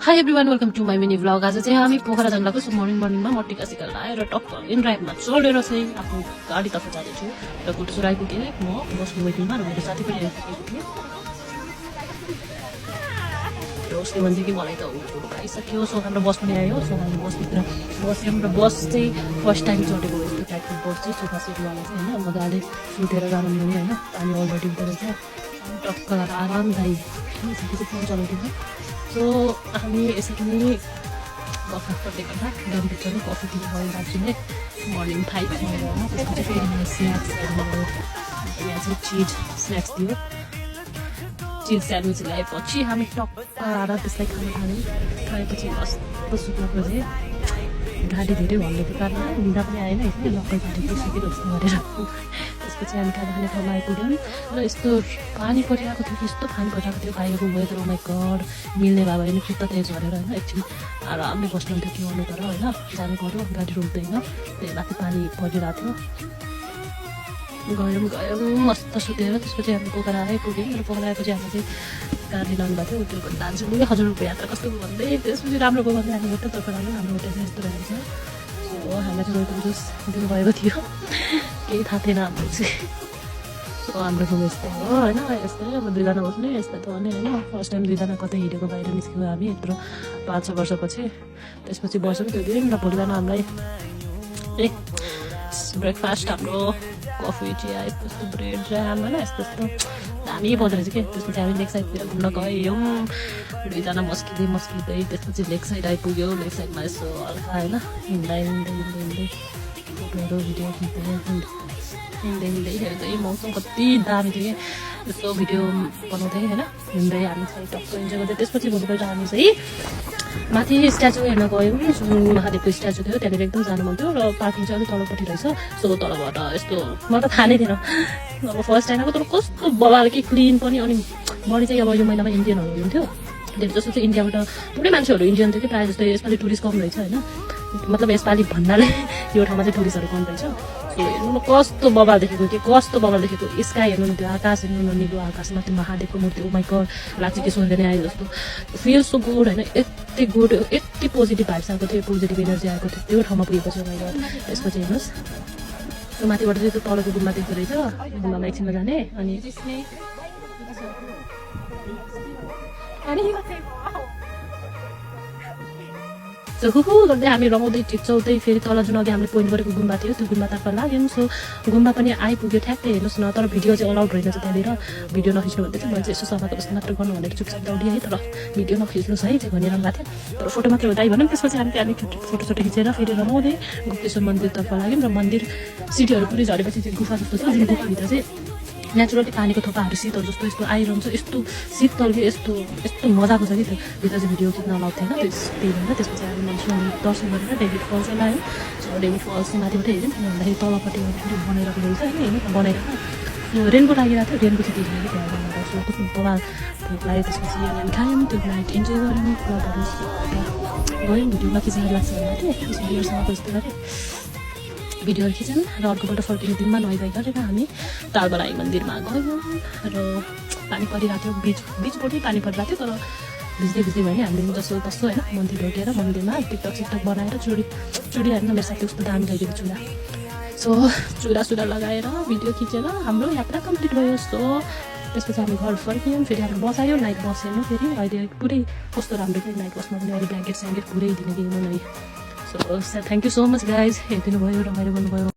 High everyone welcome to my mini vlog. आज चाहिँ हामी पोखरा जान लाग्यो। सो मर्निङमा म टिका सिका लाएर टक्क इन ड्राइभमा चढेर चाहिँ आफ्नो गाडीतर्फ जाँदैछु र गुटसुर आइपुगेँ म बसको वेटिङमा र मेरो साथी पनि आइपुगेँ र उसले भन्थ्यो कि मलाई त आइसक्यो। सो हाम्रो बस पनि आयो। सो हामी बसभित्र बस्यौँ र बस चाहिँ फर्स्ट टाइम चढेको यस्तो टाइपको बस चाहिँ सोफा सिटवाला चाहिँ होइन मजाले सुतेर जानु पनि होइन पानी अलरेडी हुँदो रहेछ टक्क आरामदायी चाहिँ फोन चलाउँथ्यौँ। सो हामी यसरी नै गफ गर्दै गर्दा गाडीभित्र नै कफी दिनु भयो दाजुले मर्निङ 5 त्यसपछि फेरि मलाई स्न्याक्सहरू भयो। यहाँ चाहिँ चिज स्न्याक्स दियो चिज स्यान्डविच ल्याएपछि हामी टक्क आएर त्यसलाई खानु थाल्यौँ। खाएपछि कस्तो सुत्नको चाहिँ गाडी धेरै हल्लेको कारण निदा पनि आएन यसले लक्कै गाडी पुगिसकेको जस्तो गरेर त्यसपछि हामी खाना खाने ठाउँमा आइपुग्यौँ र यस्तो पानी परिरहेको थियो कि यस्तो पानी परिरहेको थियो खाइरहेको वेदर ओ माई गड मिल्ने भए भने खुट्ट तेज झरेर होइन एकछिन आरामले बस्नुहुन्थ्यो के गर्नु तर होइन जानु पऱ्यो गाडी रोक्दैन त्यही माथि पानी परिरहेको थियो गयौँ मस्त सुतेर त्यसपछि हामी पोखरा आइपुग्यौँ र पोखरा आएपछि हामी चाहिँ गाडी लानुभएको थियो त्यो दार्जिलिङ 1000 रुपियाँ यात्रा कस्तो भन्दै त्यसपछि राम्रो गयो भन्दै हामी होटलतर्फ लाग्यो। हाम्रो होटल चाहिँ यस्तो रहेछ। सो हामीलाई चाहिँ वेलकम जुस दिनुभएको थियो केही थाहा थिएन हाम्रो चाहिँ। सो हाम्रो रुम यस्तै हो होइन यस्तै अब 2 जना बस्ने यस्तै त भने होइन फर्स्ट टाइम 2 जना कतै हिँडेको बाहिर निस्क्यौँ हामी यत्रो 5-6 वर्षपछि। त्यसपछि बस्यौँ त्यो दिन र भोलि बिहान हामीलाई ब्रेकफास्ट हाम्रो कफी चिया यस्तो ब्रेड जाम होइन यस्तो यस्तो दामी पर्दो रहेछ कि। त्यसपछि हामी लेक साइडतिर घुम्न गयौँ 2 जना मस्किँदै त्यसपछि लेक साइड आइपुग्यो। लेक साइडमा यसो हल्का होइन हिँड्दै फोटोहरू भिडियो हिँड्दै हेर्दै मौसम कति दामी थियो कि यस्तो भिडियो बनाउँदै होइन हिँड्दै हामी चाहिँ टक्क इन्जोय गर्दै। त्यसपछि भोलिपल्ट हामी चाहिँ माथि स्ट्याचु हेर्न गयौँ जुन महादेवको स्ट्याचु थियो त्यहाँनिर एकदम जानु मन थियो र पार्किङ चाहिँ अलिक तलपट्टि रहेछ। सो तलबाट यस्तो मलाई त थाहा नै थिएन अब फर्स्ट टाइम आएको तर कस्तो बबाल कि क्लिन पनि अनि बढी चाहिँ अब यो महिनामा इन्डियनहरू हुनुहुन्थ्यो धेरै जस्तो चाहिँ इन्डियाबाट पुरै मान्छेहरू इन्डियन थियो कि प्रायः जस्तो यसपालि टुरिस्ट कम रहेछ होइन मतलब यसपालि भन्नाले यो ठाउँमा चाहिँ टुरिस्टहरू कम रहेछ। सो हेर्नु कस्तो बबाल देखेको कि कस्तो बबाल देखेको स्काई हेर्नु त्यो आकाश हेर्नु निलो आकाशमा त्यो महादेवको मूर्ति ओ माई गड लाग्छ कि स्वर्ग नै आयो जस्तो फिल सो गुड होइन यति गुड यति पोजिटिभ भाइब्स आएको थियो पोजिटिभ एनर्जी आएको थियो त्यो ठाउँमा पुगेपछि ओ माई गड। त्यसपछि हेर्नुहोस् त्यो माथिबाट चाहिँ त्यो तलको गुम्बा देख्दो रहेछ गुम्बामा एकछिनमा जाने अनि गर्दै हामी रमाउँदै टिप्चाउँदै फेरि तल जुन अघि हामीले पोइन्ट गरेको गुम्बा थियो त्यो गुम्बातर्फ लाग्यौँ। सो गुम्बा पनि आइपुग्यो ठ्याक्कै हेर्नुहोस् न तर भिडियो चाहिँ अलाउड रहेन त्यहाँनिर भिडियो नखिच्नु भन्दै थियो। मैले चाहिँ यसो समाएको जस्तो मात्र गर्नु भनेर चुपचाप दौडी है तर भिडियो नखिच्नुहोस् है चाहिँ भनेर भएको थियो तर फोटो मात्र हुँदै भनौँ। त्यसपछि हामी त्यहाँदेखि फोटो खिचेर फेरि रमाउँदै गुप्तेश्वर मन्दिरतर्फ लाग्यौँ र मन्दिर सिटीहरू पुरै झरेपछि चाहिँ गुफा जस्तो छ जुन गुफाभित्र चाहिँ नेचुरली पानीको थोपाहरू शीतल जस्तो यस्तो आइरहन्छ यस्तो शीतल कि यस्तो मजाको छ कि त्यो भित्र चाहिँ भिडियो खिच्न अलाउड थिएन त्यही भएर। त्यसपछि हामी मन्दिर दर्शन गरेर डेभिड फल्स लगायौँ। सो डेभिड फल्स माथिबाट हेऱ्यौँ किन भन्दाखेरि तलपट्टि फेरि बनाइरहेको रहेछ होइन हेर्नु बनाएर रेनको लागिरहेको थियो रेनको चाहिँ देख्यो कि त्यहाँ बनाएर सो कस्तो बबाल भोक लाग्यो। त्यसपछि हामी खायौँ त्यो नाइट इन्जोय गऱ्यौँ क्लबहरू गयौँ भिडियोमा खिच्न लाग्छ भनेको थिएँ त्यसपछि भिडियोसँग जस्तो गरेँ भिडियोहरू खिच्यौँ र अर्कोपल्ट फर्किने दिनमा नुहाइ गरेर हामी तालबराई मन्दिरमा गयौँ र पानी परिरहेको थियो बिचबाटै पानी परिरहेको थियो तर भिज्दै भयो नि हामीले जस्तो तस्तो होइन मन्दिर ढोकेर मन्दिरमा टिकटक बनाएर चुडी होइन मेरो साथी कस्तो दामी ल्याइदिएको चुरा सुरा लगाएर भिडियो खिचेर हाम्रो यात्रा कम्प्लिट भयो। सो त्यसपछि हामी घर फर्क्यौँ फेरि हाम्रो बस आयो नाइट बस हेर्नु फेरि अहिले पुरै कस्तो राम्रो थियो नाइट बसमा पनि अहिले ब्ल्याङ्केट स्याङ्केट पुरै दिने दिनु नै। So thank you so much guys हेरिदिनु भयो रमाइलो गर्नुभयो।